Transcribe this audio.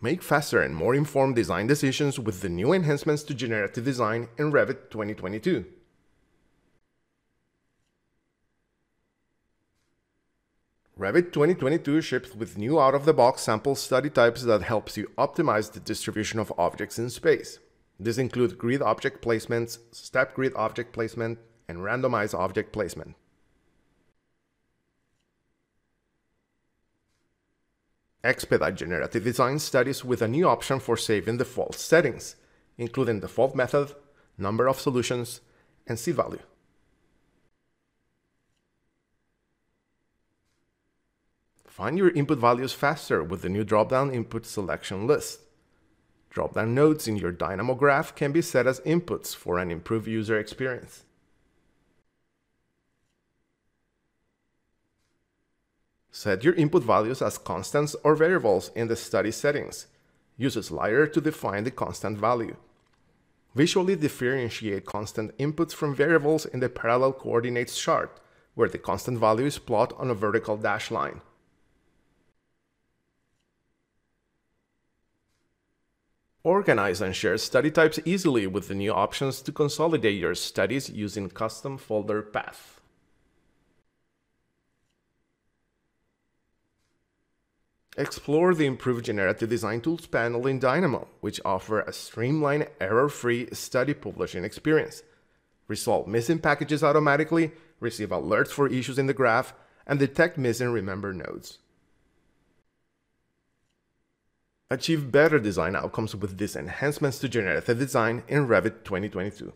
Make faster and more informed design decisions with the new enhancements to generative design in Revit 2022. Revit 2022 ships with new out-of-the-box sample study types that helps you optimize the distribution of objects in space. These include grid object placements, step grid object placement, and randomized object placement. Expedite generative design studies with a new option for saving default settings, including default method, number of solutions, and seed value. Find your input values faster with the new drop-down input selection list. Drop-down nodes in your Dynamo graph can be set as inputs for an improved user experience. Set your input values as constants or variables in the study settings. Use a slider to define the constant value. Visually differentiate constant inputs from variables in the parallel coordinates chart, where the constant value is plotted on a vertical dashed line. Organize and share study types easily with the new options to consolidate your studies using custom folder path. Explore the improved generative design tools panel in Dynamo, which offer a streamlined, error-free study publishing experience. Resolve missing packages automatically, receive alerts for issues in the graph, and detect missing remember nodes. Achieve better design outcomes with these enhancements to generative design in Revit 2022.